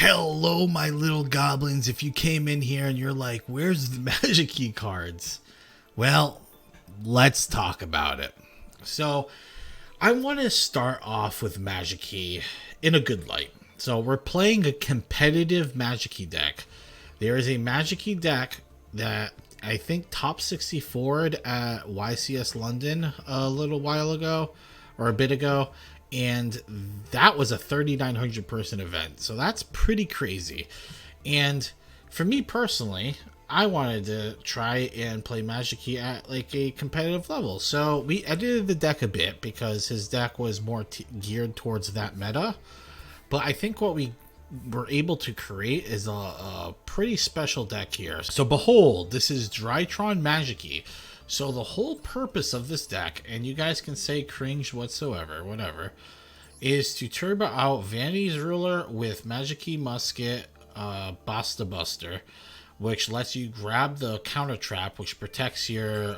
Hello, my little goblins. If you came in here and you're like, where's the Magikey cards? Well, let's talk about it. So, I want to start off with Magikey in a good light. So, we're playing a competitive Magikey deck. There is a Magikey deck that I think top 64'd at YCS London a little while ago, or a bit ago. And that was a 3,900 person event. So that's pretty crazy. And for me personally, I wanted to try and play Magikey at like a competitive level. So we edited the deck a bit because his deck was more geared towards that meta. But I think what we were able to create is a pretty special deck here. So behold, this is Drytron Magikey. So the whole purpose of this deck, and you guys can say cringe whatsoever, whatever, is to turbo out Vanity's Ruler with Magikey Musket, Basta Buster, which lets you grab the counter trap, which protects your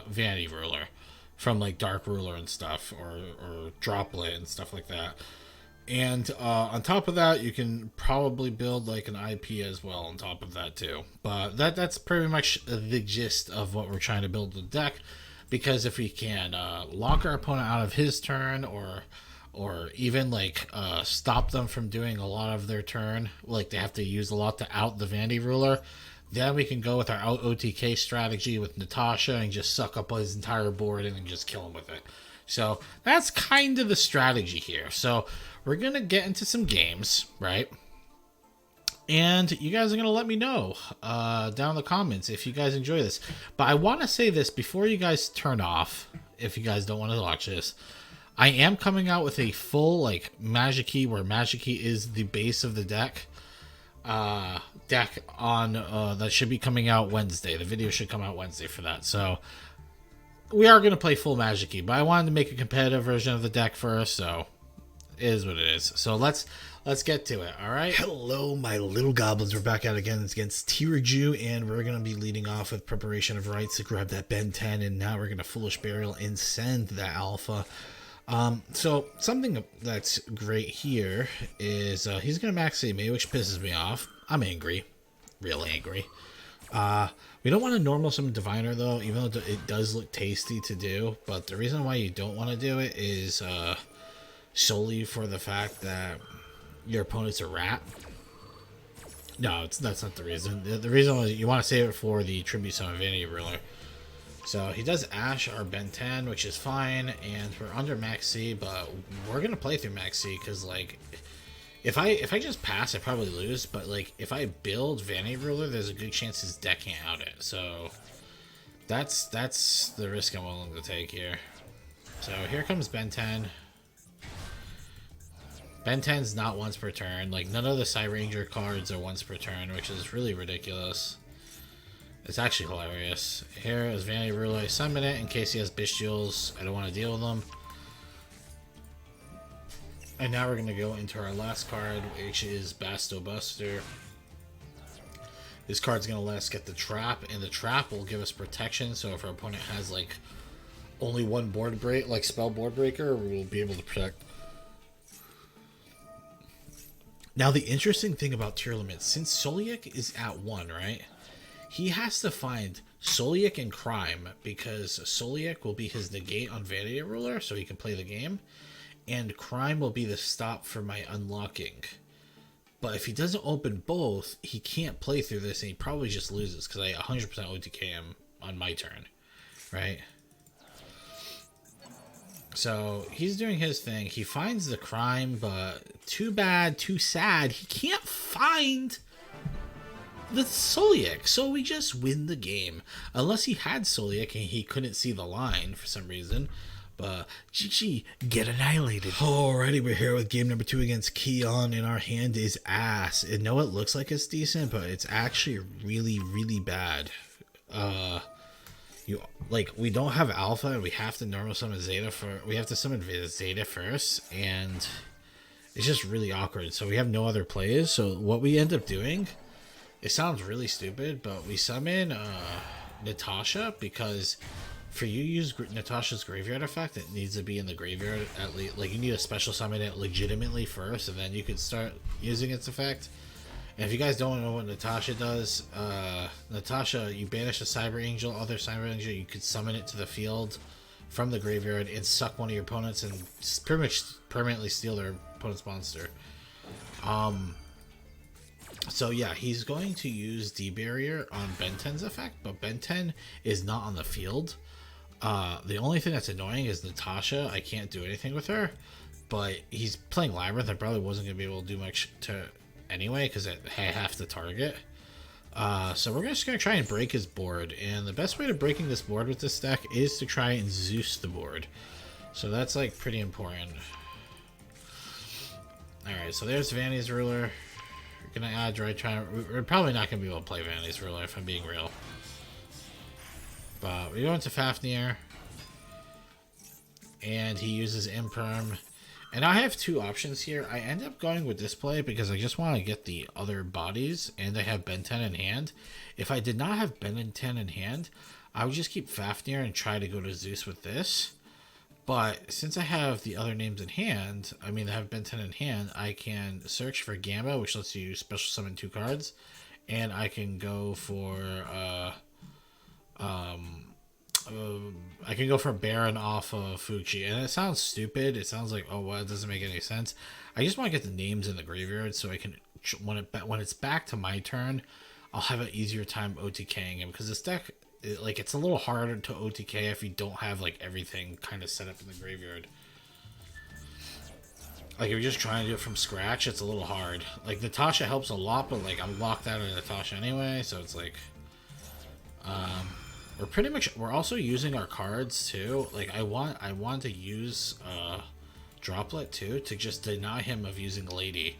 Vanity Ruler from like Dark Ruler and stuff, or Droplet and stuff like that. And on top of that, you can probably build like an IP as well on top of that too. But that's pretty much the gist of what we're trying to build the deck. Because if we can lock our opponent out of his turn, or even like stop them from doing a lot of their turn, like they have to use a lot to out the Vanity Ruler, then we can go with our out OTK strategy with Natasha and just suck up his entire board and then just kill him with it. So that's kind of the strategy here. So we're going to get into some games, right? And you guys are going to let me know down in the comments if you guys enjoy this. But I want to say this before you guys turn off, if you guys don't want to watch this. I am coming out with a full like Magikey, where Magikey is the base of the deck. Deck on that should be coming out Wednesday. The video should come out Wednesday for that. So we are going to play full Magikey, but I wanted to make a competitive version of the deck first, so it is what it is. So let's get to it, all right? Hello, my little goblins. We're back out again against Tiraju, and we're going to be leading off with preparation of rites to grab that Ben 10, and now we're going to Foolish Burial and send that Alpha. So something that's great here is he's going to max me, which pisses me off. I'm angry, real angry. We don't want to normal summon Diviner though, even though it does look tasty to do. But the reason why you don't want to do it is solely for the fact that your opponent's a rat. No, that's not the reason. The reason is you want to save it for the Tribute Summon Vanity Ruler. So he does Ash our Ben 10, which is fine, and we're under Max C, but we're gonna play through Max C because like if I just pass, I probably lose. But like if I build Vanity Ruler, there's a good chance his deck can't out it. So that's the risk I'm willing to take here. So here comes Ben 10. Ben 10's not once per turn. Like none of the Psy Ranger cards are once per turn, which is really ridiculous. It's actually hilarious. Here is Vanity Ruler. I summon it in case he has Bestials. I don't want to deal with them. And now we're going to go into our last card, which is Basto Buster. This card's going to let us get the Trap, and the Trap will give us protection. So if our opponent has like only one board break, like spell board breaker, we will be able to protect. Now the interesting thing about tier limits, since Soliak is at 1, right? He has to find Soliak and Crime, because Soliak will be his negate on Vanity Ruler, so he can play the game, and Crime will be the stop for my unlocking. But if he doesn't open both, he can't play through this, and he probably just loses, because I 100% OTK him on my turn, right? So he's doing his thing. He finds the Crime, but too bad, too sad, he can't find the Soliak, so we just win the game. Unless he had Soliak and he couldn't see the line for some reason. But GG, get annihilated. Alrighty, we're here with game number 2 against Keon, and our hand is ass. I know it looks like it's decent, but it's actually really, really bad. We don't have Alpha, and we have to normal summon Zeta we have to summon Zeta first, and it's just really awkward. So we have no other plays. So what we end up doing, it sounds really stupid, but we summon Natasha, because for you to use Natasha's graveyard effect, it needs to be in the graveyard at least. Like you need to special summon it legitimately first, and then you can start using its effect. And if you guys don't know what Natasha does, Natasha, you banish a Cyber Angel, other Cyber Angel, you could summon it to the field from the graveyard and suck one of your opponents and pretty much permanently steal their opponent's monster. So yeah, he's going to use D-Barrier on Ben 10's effect, but Ben 10 is not on the field. The only thing that's annoying is Natasha. I can't do anything with her, but he's playing Labyrinth. I probably wasn't going to be able to do much to anyway because I have to target. So we're just going to try and break his board, and the best way to breaking this board with this deck is to try and Zeus the board. So that's like pretty important. Alright, so there's Vanny's Ruler. We're going to add Drytron. We're probably not going to be able to play Vanny's Ruler if I'm being real. But we go into Fafnir, and he uses Imperm. And I have two options here. I end up going with this play because I just want to get the other bodies, and I have Ben 10 in hand. If I did not have Ben 10 in hand, I would just keep Fafnir and try to go to Zeus with this. But since I have the other names in hand, I have Ben 10 in hand, I can search for Gamma, which lets you special summon 2 cards, and I can go for Baron off of Fuji. And it sounds stupid. It sounds like, oh, well, it doesn't make any sense. I just want to get the names in the graveyard so I can, when it's back to my turn, I'll have an easier time OTKing him. Because this deck, it's a little harder to OTK if you don't have, everything kind of set up in the graveyard. If you're just trying to do it from scratch, it's a little hard. Natasha helps a lot, but, I'm locked out of Natasha anyway, so it's we're also using our cards too. I want to use Droplet too to just deny him of using Lady,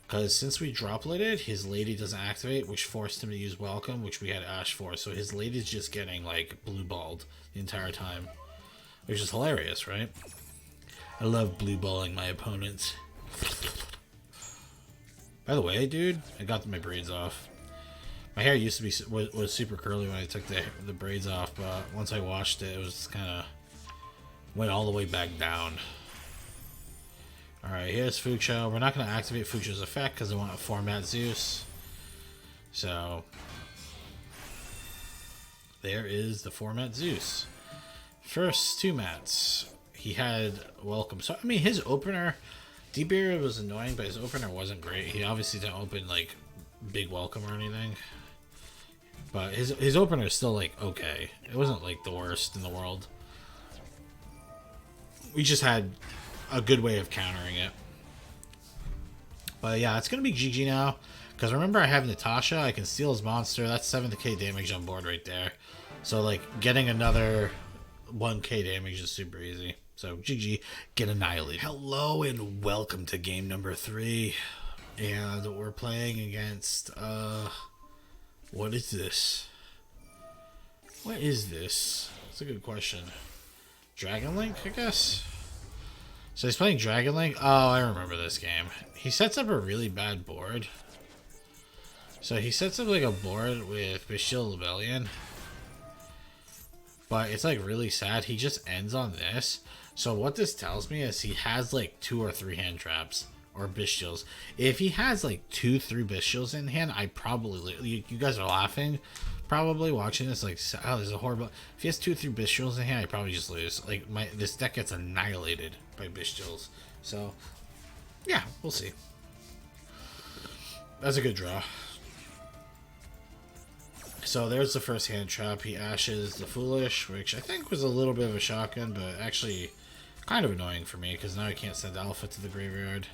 because since we dropleted, his Lady doesn't activate, which forced him to use Welcome, which we had Ash for. So his Lady's just getting blue balled the entire time, which is hilarious, right? I love blue balling my opponents. By the way, dude, I got my braids off. My hair used to be was super curly when I took the braids off, but once I washed it, it was kind of went all the way back down. All right, here's Fucho. We're not going to activate Fucho's effect because I want to format Zeus. So there is the format Zeus. First 2 mats. He had Welcome. So his opener, D-Barrier was annoying, but his opener wasn't great. He obviously didn't open big Welcome or anything. But his opener is still okay. It wasn't the worst in the world. We just had a good way of countering it. But yeah, it's gonna be GG now. Because remember, I have Natasha. I can steal his monster. That's 7k damage on board right there. So getting another 1k damage is super easy. So GG, get annihilated. Hello and welcome to game number 3. And we're playing against, what is this? What is this? That's a good question. Dragonlink, I guess? So he's playing Dragonlink? Oh, I remember this game. He sets up a really bad board. So he sets up a board with Bestial Rebellion. But it's really sad. He just ends on this. So what this tells me is he has 2 or 3 hand traps. Or Bestials. If he has 2-3 Bestials in hand, I probably, you guys are laughing probably watching this, oh, this is a horrible. If he has 2-3 Bestials in hand, I probably just lose. This deck gets annihilated by Bestials. So yeah, we'll see. That's a good draw. So there's the first hand trap. He ashes the Foolish, which I think was a little bit of a shotgun, but actually kind of annoying for me because now I can't send Alpha to the graveyard.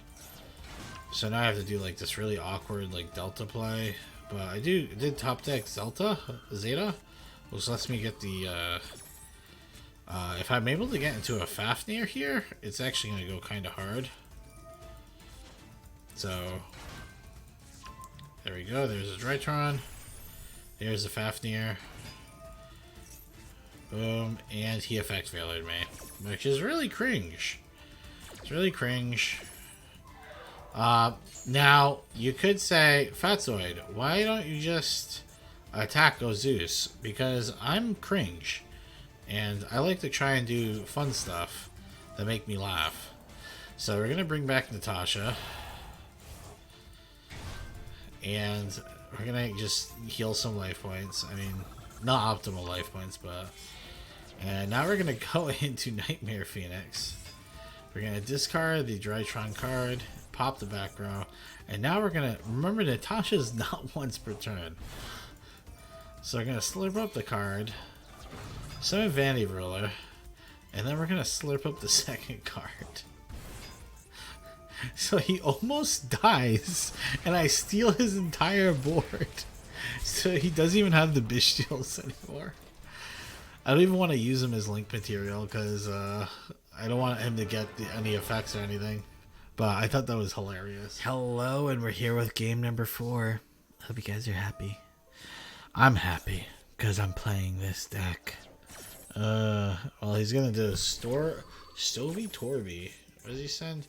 So now I have to do this really awkward Delta play, but I did top deck Zeta, which lets me get the if I'm able to get into a Fafnir here, it's actually going to go kind of hard. So there we go. There's a Drytron. There's a Fafnir. Boom, and he effect failured me, which is really cringe. It's really cringe. Now, you could say, Fatsoid, why don't you just attack Zeus? Because I'm cringe, and I like to try and do fun stuff that make me laugh. So we're going to bring back Natasha. And we're gonna just heal some life points. I mean, not optimal life points, but... And now we're gonna go into Nightmare Phoenix. We're gonna discard the Drytron card, pop the back row, and now we're gonna... Remember, Natasha's not once per turn. So we're gonna slurp up the card, summon Vanity Ruler, and then we're gonna slurp up the second card. So he almost dies, and I steal his entire board. So he doesn't even have the Bestials anymore. I don't even want to use him as link material, because I don't want him to get any effects or anything. But I thought that was hilarious. Hello, and we're here with game number 4. Hope you guys are happy. I'm happy, because I'm playing this deck. Well, he's going to do Stovey Torby. What does he send?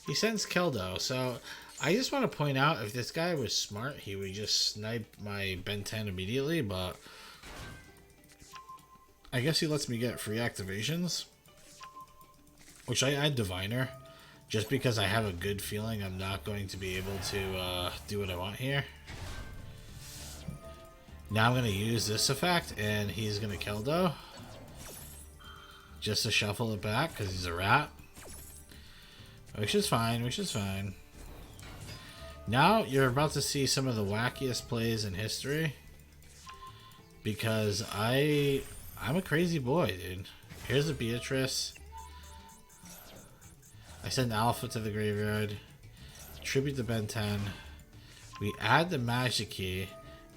He sends Keldo. So I just want to point out, if this guy was smart, he would just snipe my Ben 10 immediately, but I guess he lets me get free activations, which I add Diviner, just because I have a good feeling I'm not going to be able to do what I want here. Now I'm going to use this effect, and he's going to Keldo, just to shuffle it back, because he's a rat. Which is fine, which is fine. Now you're about to see some of the wackiest plays in history. Because I'm a crazy boy, dude. Here's a Beatrice. I send Alpha to the graveyard. Tribute the Ben 10. We add the Magikey.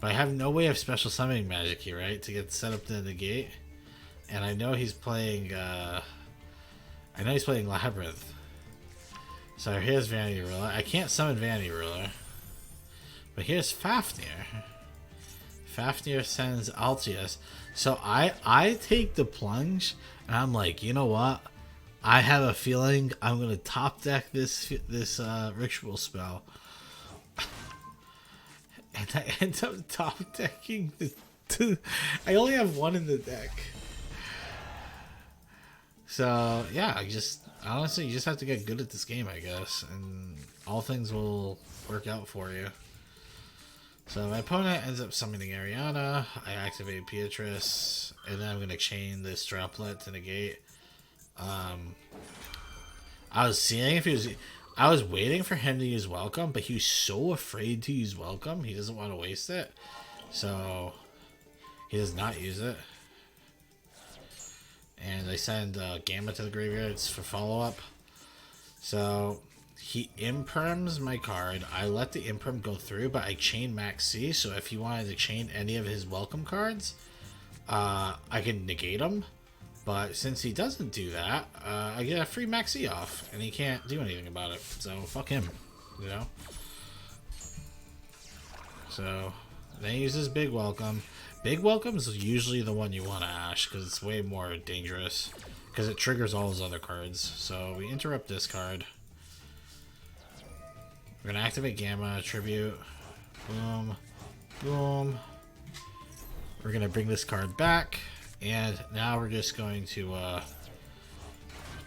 But I have no way of special summoning Magikey, right? To get set up to negate. And I know he's playing Labyrinth. So here's Vanity Ruler. I can't summon Vanity Ruler. But here's Fafnir. Fafnir sends Altius. So I take the plunge, and I'm like, you know what? I have a feeling I'm gonna top deck this ritual spell. And I end up top decking I only have one in the deck. So yeah, honestly, you just have to get good at this game, I guess, and all things will work out for you. So my opponent ends up summoning Ariana. I activate Beatrice, and then I'm gonna chain this droplet to negate. I was seeing if he was. I was waiting for him to use Welcome, but he was so afraid to use Welcome. He doesn't want to waste it, so he does not use it. And I send Gamma to the graveyards for follow-up. So he imperms my card. I let the imperm go through, but I chain Max C. So if he wanted to chain any of his welcome cards, I can negate them. But since he doesn't do that, I get a free Max C off, and he can't do anything about it. So fuck him, you know? So then he uses Big Welcome. Big Welcome is usually the one you want to Ash, because it's way more dangerous, because it triggers all his other cards. So we interrupt this card. We're going to activate Gamma, Tribute. Boom. Boom. We're going to bring this card back, and now we're just going to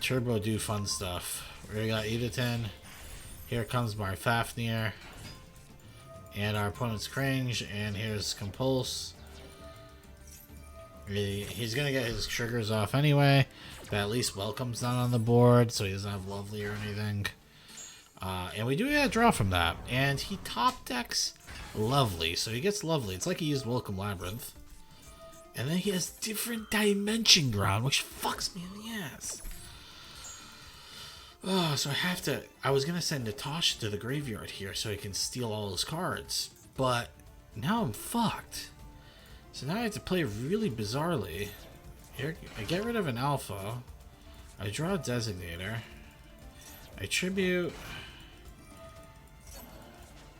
turbo do fun stuff. We got Edithon. Here comes Fafnir. And our opponent's Cringe, and here's Compulse. He's gonna get his triggers off anyway, but at least Welcome's not on the board, so he doesn't have Lovely or anything. And we do get a draw from that. And he top decks Lovely, so he gets Lovely. It's like he used Welcome Labyrinth. And then he has different Dimension Ground, which fucks me in the ass. Oh, so I was gonna send Natasha to the graveyard here so he can steal all his cards, but now I'm fucked. So now I have to play really bizarrely. Here, I get rid of an Alpha. I draw a Designator. I tribute.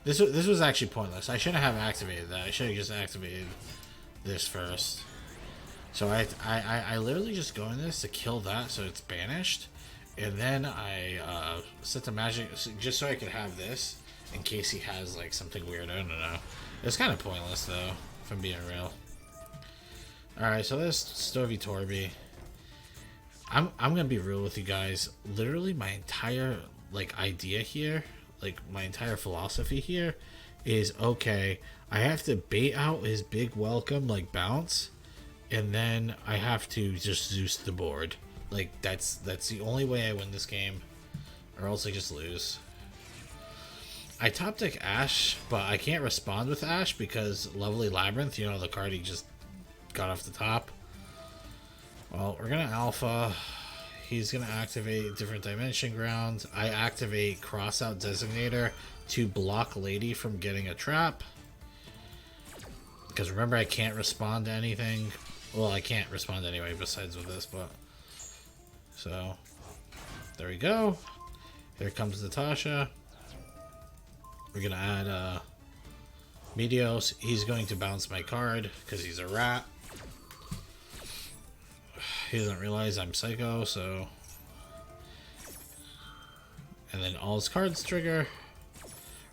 This was actually pointless. I shouldn't have activated that. I should have just activated this first. So I literally just go in this to kill that so it's banished. And then I set the magic just so I could have this in case he has like something weird. I don't know. It's kind of pointless though, if I'm being real. Alright, so this Stovey Torby. I'm gonna be real with you guys. Literally my entire like idea here, like my entire philosophy here, is, okay, I have to bait out his big welcome, like bounce, and then I have to just Zeus the board. Like, that's the only way I win this game, or else I just lose. I top deck Ash, but I can't respond with Ash because Lovely Labyrinth, you know, the card he just got off the top. Well, we're gonna Alpha. He's gonna activate Different Dimension Grounds. I activate Crossout Designator to block Lady from getting a trap. Because remember, I can't respond to anything. Well, I can't respond anyway besides with this, but... So, there we go. Here comes Natasha. We're gonna add Meteos. He's going to bounce my card because he's a rat. He doesn't realize I'm Psycho, so... And then all his cards trigger.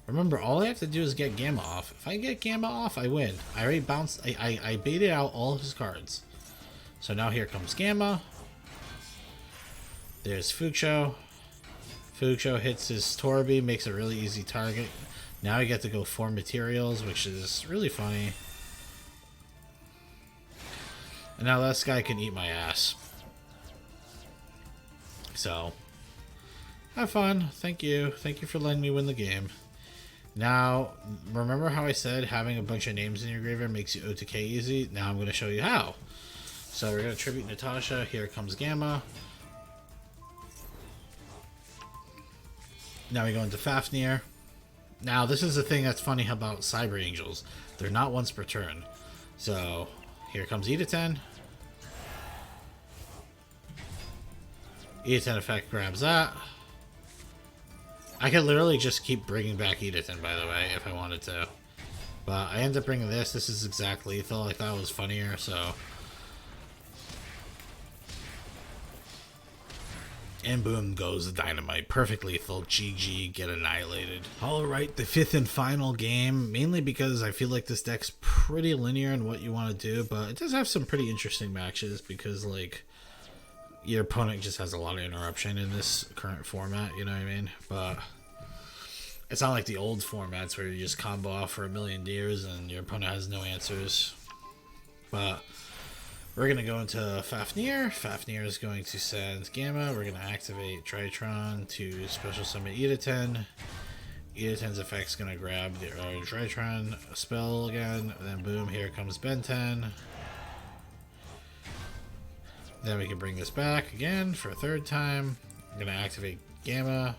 Remember, all I have to do is get Gamma off. If I get Gamma off, I win. I already bounced... I baited out all of his cards. So now here comes Gamma. There's Fuchsho. Fuchsho hits his Torby, makes a really easy target. Now I get to go 4 materials, which is really funny. And now this guy can eat my ass. So, have fun. Thank you. Thank you for letting me win the game. Now, remember how I said having a bunch of names in your graveyard makes you OTK easy? Now I'm going to show you how. So we're going to tribute Natasha. Here comes Gamma. Now we go into Fafnir. Now this is the thing that's funny about Cyber Angels. They're not once per turn. So here comes Eden. Eden effect grabs that. I could literally just keep bringing back Eden, by the way, if I wanted to. But I end up bringing this. This is exact lethal. I thought it was funnier, so... And boom goes the dynamite. Perfect lethal. GG, get annihilated. Alright, the 5th and final game. Mainly because I feel like this deck's pretty linear in what you want to do. But it does have some pretty interesting matches. Because, like, your opponent just has a lot of interruption in this current format. You know what I mean? But it's not like the old formats where you just combo off for a million years and your opponent has no answers. But... we're going to go into Fafnir. Fafnir is going to send Gamma. We're going to activate Drytron to special summon Eden. Eden's effect is going to grab the Drytron spell again. And then boom, here comes Ben 10. Then we can bring this back again for a 3rd time. I'm going to activate Gamma.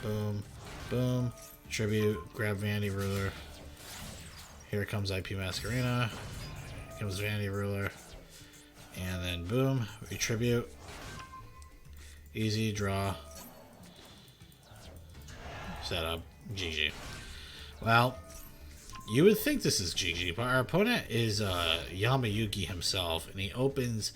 Boom, boom. Tribute, grab Vanity Ruler. Here comes IP Masquerena. Here comes Vanity Ruler. And then boom, we tribute. Easy, draw. Setup. GG. Well, you would think this is GG, but our opponent is Yugi himself, and he opens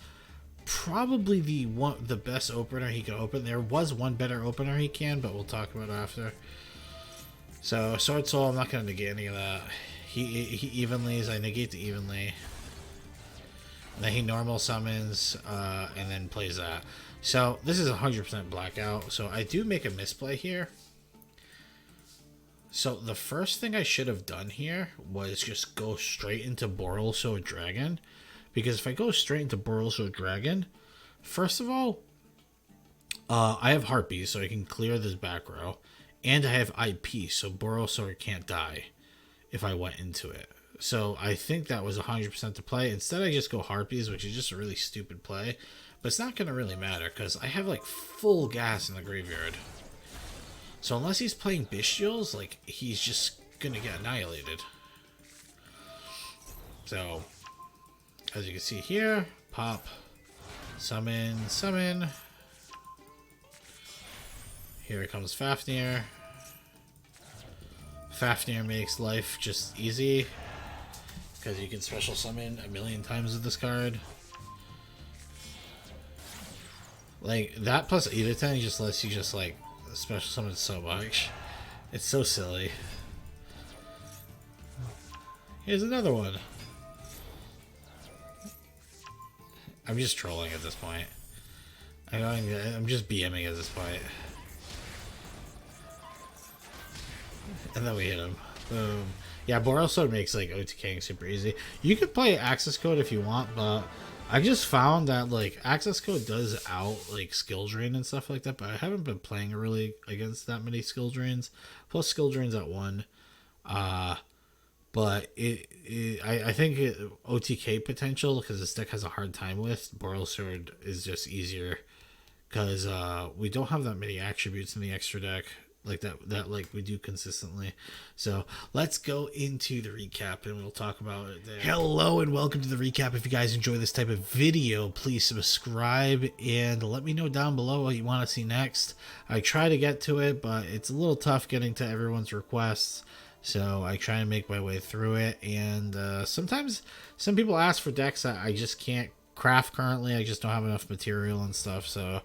probably the best opener he could open. There was one better opener he can, but we'll talk about it after. So, Sword Soul, I'm not going to negate any of that. He evenlies, I negate the evenly. Then he normal summons, and then plays that. So, this is 100% blackout. So, I do make a misplay here. So, the first thing I should have done here was just go straight into Borrelsword Dragon. Because if I go straight into Borrelsword Dragon, first of all, I have Harpies, so I can clear this back row. And I have IP, so Borrelsword can't die if I went into it. So I think that was 100% to play. Instead, I just go Harpies, which is just a really stupid play. But it's not going to really matter, because I have, like, full gas in the graveyard. So unless he's playing Bestials, like, he's just going to get annihilated. So, as you can see here, pop, summon, summon. Here comes Fafnir. Fafnir makes life just easy. Because you can special summon a million times with this card. Like, that plus Eden just lets you just, like, special summon so much. It's so silly. Here's another one. I'm just trolling at this point. I'm just BMing at this point. And then we hit him. Boom. Yeah, Borosword makes like OTKing super easy. You could play access code if you want, but I just found that like access code does out like skill drain and stuff like that, but I haven't been playing really against that many skill drains. Plus skill drains at 1. But I think OTK potential, because this deck has a hard time with Borosword, is just easier because we don't have that many attributes in the extra deck like that like we do consistently. So let's go into the recap and we'll talk about it there. Hello and welcome to the recap. If you guys enjoy this type of video, please subscribe and let me know down below what you want to see next. I try to get to it, but it's a little tough getting to everyone's requests, so I try and make my way through it. And sometimes some people ask for decks that I just can't craft currently. I just don't have enough material and stuff, so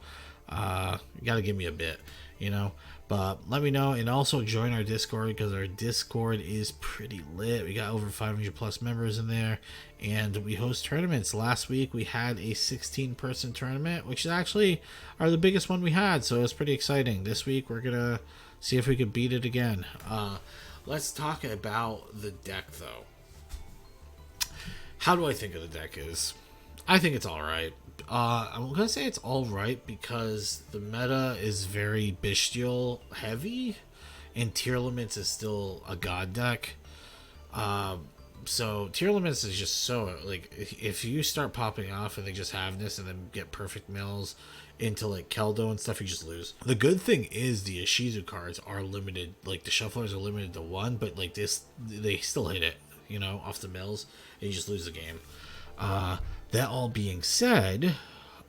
you gotta give me a bit, you know. But let me know, and also join our Discord, because our Discord is pretty lit. We got over 500 plus members in there, and we host tournaments. Last week we had a 16-person tournament, which is actually the biggest one we had, so it's pretty exciting. This week we're gonna see if we can beat it again. Let's talk about the deck, though. How do I think of the deck is? I think it's alright. I'm going to say it's alright because the meta is very bestial heavy, and Tier Limits is still a god deck. So Tier Limits is just so, like, if you start popping off and they just have this and then get perfect mills into like Keldo and stuff, you just lose. The good thing is the Ishizu cards are limited, like the shufflers are limited to 1, but like this, they still hit it, you know, off the mills, and you just lose the game. That all being said,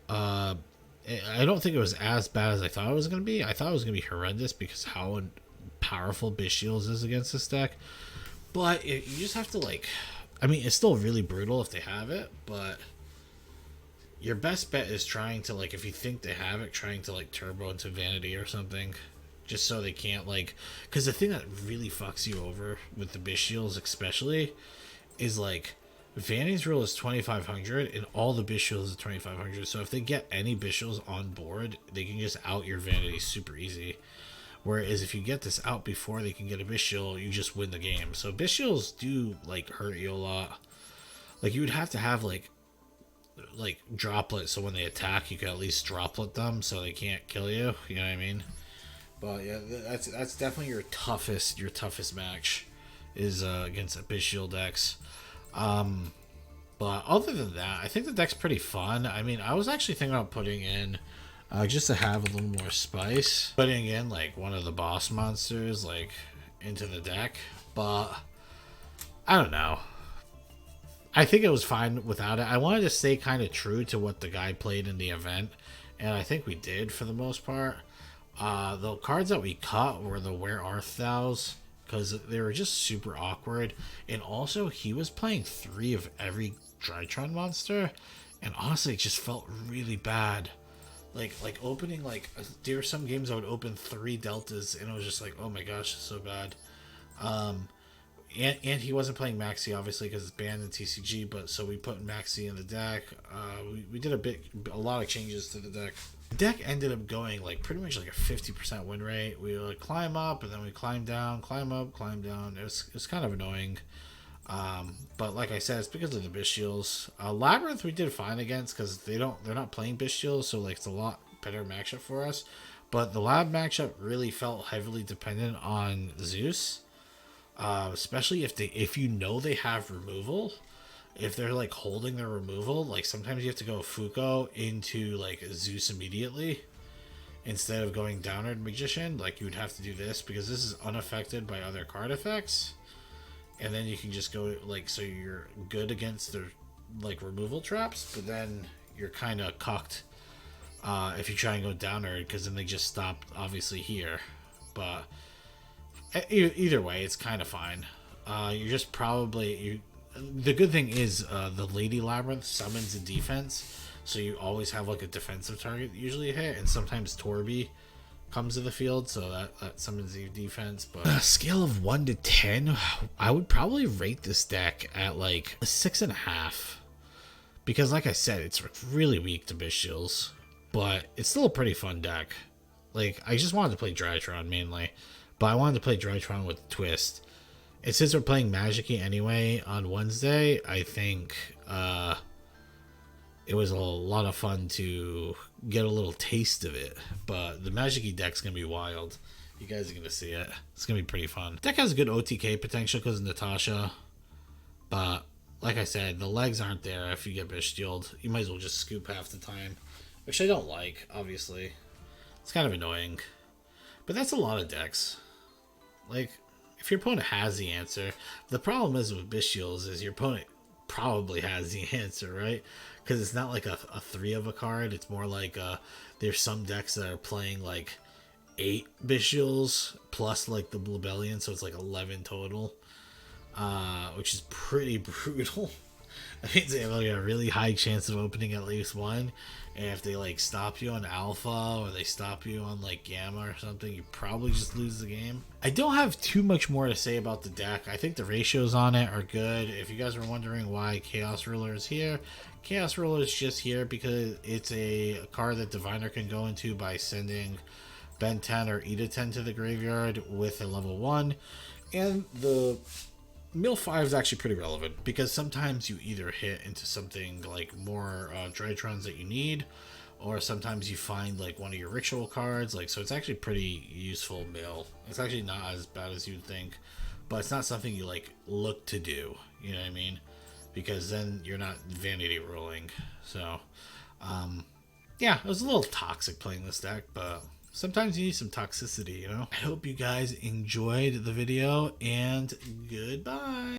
I don't think it was as bad as I thought it was going to be. I thought it was going to be horrendous because how powerful Bishiels is against this deck. But you just have to, like, I mean, it's still really brutal if they have it, but your best bet is trying to, like, if you think they have it, trying to, like, turbo into Vanity or something. Just so they can't, like, because the thing that really fucks you over with the Bishiels especially is, like, Vanity's rule is 2,500, and all the Bishiels is 2,500. So if they get any Bishiels on board, they can just out your Vanity super easy. Whereas if you get this out before they can get a Bishiel, you just win the game. So Bishiels do like hurt you a lot. Like you would have to have like droplet, so when they attack, you can at least droplet them so they can't kill you. You know what I mean? But yeah, that's definitely your toughest match is against a Bishiel decks. But other than that, I think the deck's pretty fun. I mean, I was actually thinking about putting in, just to have a little more spice, putting in like one of the boss monsters like into the deck, but I don't know. I think it was fine without it. I wanted to stay kind of true to what the guy played in the event, and I think we did for the most part. The cards that we cut were the Where Art Thou's, because they were just super awkward, and also he was playing 3 of every Drytron monster, and honestly it just felt really bad. Like opening, like, there were some games I would open 3 deltas and it was just like, oh my gosh, it's so bad. And he wasn't playing Maxi obviously because it's banned in TCG, but so we put Maxi in the deck. We did a lot of changes to the deck. The deck ended up going like pretty much like a 50% win rate. We would climb up and then we climb down, climb up, climb down. It was kind of annoying. But like I said, it's because of the Bishiels. Labyrinth we did fine against because they're not playing Bishiels, so like it's a lot better matchup for us. But the Lab matchup really felt heavily dependent on Zeus, especially if you know they have removal. If they're like holding their removal, like sometimes you have to go Fuko into like Zeus immediately instead of going Downward Magician. Like you would have to do this because this is unaffected by other card effects, and then you can just go like, so you're good against their like removal traps, but then you're kind of cucked if you try and go Downward, because then they just stop obviously here. But either way, it's kind of fine. You're just probably the good thing is the Lady Labyrinth summons a defense, so you always have like a defensive target usually hit, and sometimes Torby comes to the field, so that summons your defense. But a scale of 1 to 10, I would probably rate this deck at like a 6.5, because like I said, it's really weak to Bishiels, but it's still a pretty fun deck. Like I just wanted to play Drytron mainly, but I wanted to play Drytron with Twist. And since we're playing Magikey anyway on Wednesday, I think it was a lot of fun to get a little taste of it. But the Magikey deck's going to be wild. You guys are going to see it. It's going to be pretty fun. Deck has good OTK potential because of Natasha. But like I said, the legs aren't there if you get Bishtield. You might as well just scoop half the time. Which I don't like, obviously. It's kind of annoying. But that's a lot of decks. Like, if your opponent has the answer, the problem is with Bishtields is your opponent probably has the answer, right? Because it's not like a 3 of a card. It's more like there's some decks that are playing like 8 Bishtields plus like the Blubellion, so it's like 11 total, which is pretty brutal. That means they have like a really high chance of opening at least one, and if they like stop you on alpha or they stop you on like gamma or something, you probably just lose the game. I don't have too much more to say about the deck. I think the ratios on it are good. If you guys were wondering why Chaos Ruler is here, Chaos Ruler is just here because it's a card that Diviner can go into by sending Ben 10 or Eda 10 to the graveyard with a level 1, and the Mill 5 is actually pretty relevant because sometimes you either hit into something like more Drytrons that you need, or sometimes you find like one of your ritual cards. Like, so it's actually pretty useful mill. It's actually not as bad as you'd think, but it's not something you like look to do. You know what I mean? Because then you're not vanity rolling. So, yeah, it was a little toxic playing this deck, but sometimes you need some toxicity, you know? I hope you guys enjoyed the video, and goodbye.